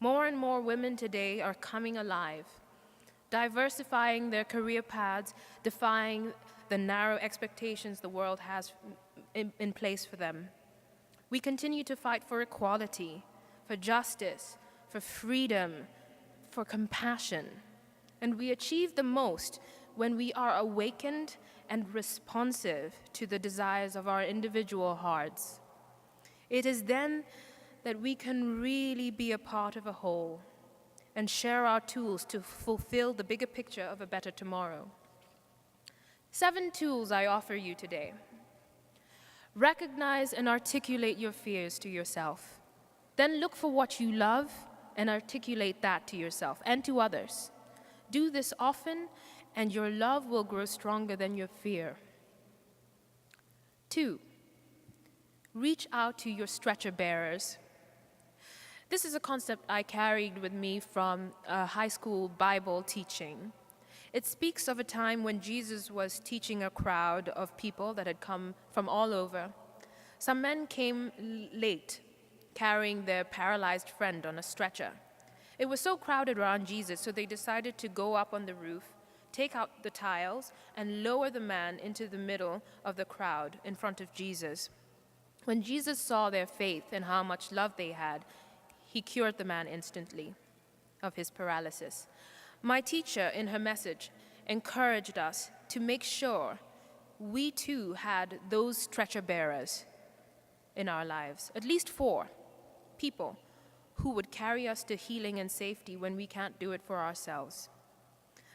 More and more women today are coming alive, diversifying their career paths, defying the narrow expectations the world has in place for them. We continue to fight for equality, for justice, for freedom, for compassion. And we achieve the most when we are awakened and responsive to the desires of our individual hearts. It is then that we can really be a part of a whole and share our tools to fulfill the bigger picture of a better tomorrow. 7 tools I offer you today. Recognize and articulate your fears to yourself. Then look for what you love and articulate that to yourself and to others. Do this often, and your love will grow stronger than your fear. 2, reach out to your stretcher bearers. This is a concept I carried with me from a high school Bible teaching. It speaks of a time when Jesus was teaching a crowd of people that had come from all over. Some men came late, carrying their paralyzed friend on a stretcher. It was so crowded around Jesus, so they decided to go up on the roof, take out the tiles, and lower the man into the middle of the crowd in front of Jesus. When Jesus saw their faith and how much love they had, he cured the man instantly of his paralysis. My teacher, in her message, encouraged us to make sure we too had those stretcher bearers in our lives, at least 4 people who would carry us to healing and safety when we can't do it for ourselves.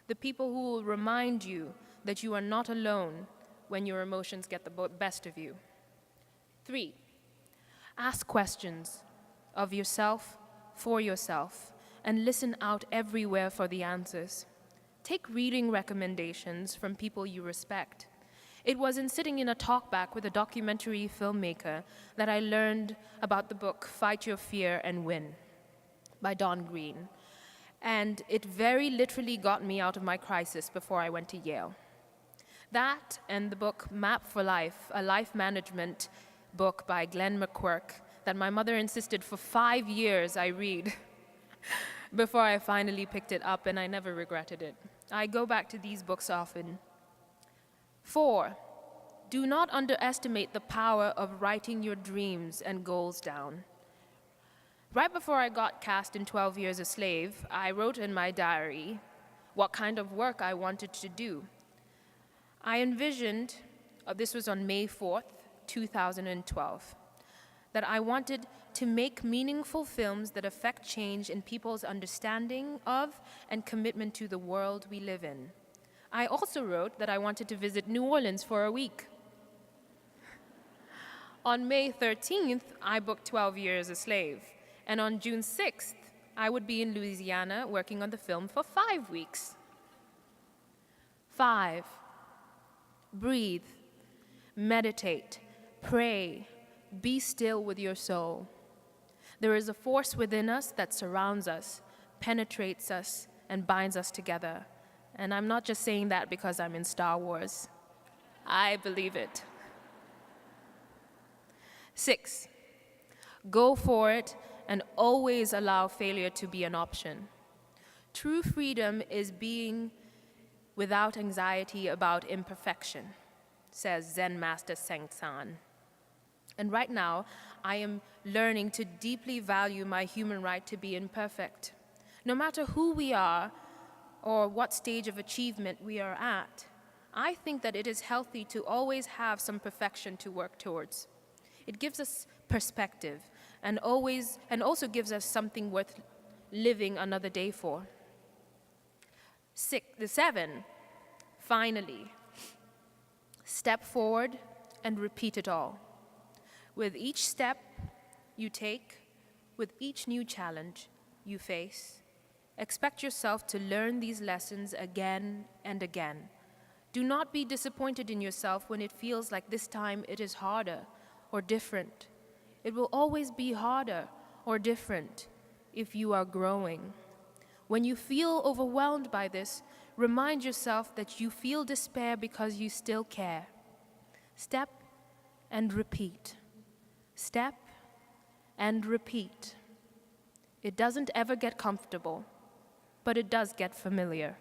The people who will remind you that you are not alone when your emotions get the best of you. 3, ask questions of yourself, for yourself, and listen out everywhere for the answers. Take reading recommendations from people you respect. It was in sitting in a talkback with a documentary filmmaker that I learned about the book Fight Your Fear and Win by Don Green. And it very literally got me out of my crisis before I went to Yale. That and the book Map for Life, a life management book by Glenn McQuirk that my mother insisted for 5 years I read before I finally picked it up, and I never regretted it. I go back to these books often. 4, do not underestimate the power of writing your dreams and goals down. Right before I got cast in 12 Years a Slave, I wrote in my diary what kind of work I wanted to do. I envisioned, this was on May 4th, 2012, that I wanted to make meaningful films that affect change in people's understanding of and commitment to the world we live in. I also wrote that I wanted to visit New Orleans for a week. On May 13th, I booked 12 Years a Slave, and on June 6th, I would be in Louisiana working on the film for 5 weeks. 5, breathe, meditate, pray, be still with your soul. There is a force within us that surrounds us, penetrates us, and binds us together. And I'm not just saying that because I'm in Star Wars. I believe it. 6, go for it and always allow failure to be an option. True freedom is being without anxiety about imperfection, says Zen Master Sengsan. And right now, I am learning to deeply value my human right to be imperfect. No matter who we are or what stage of achievement we are at, I think that it is healthy to always have some perfection to work towards. It gives us perspective and also gives us something worth living another day for. 7, finally, step forward and repeat it all. With each step you take, with each new challenge you face, expect yourself to learn these lessons again and again. Do not be disappointed in yourself when it feels like this time it is harder or different. It will always be harder or different if you are growing. When you feel overwhelmed by this, remind yourself that you feel despair because you still care. Step and repeat. Step and repeat. It doesn't ever get comfortable, but it does get familiar.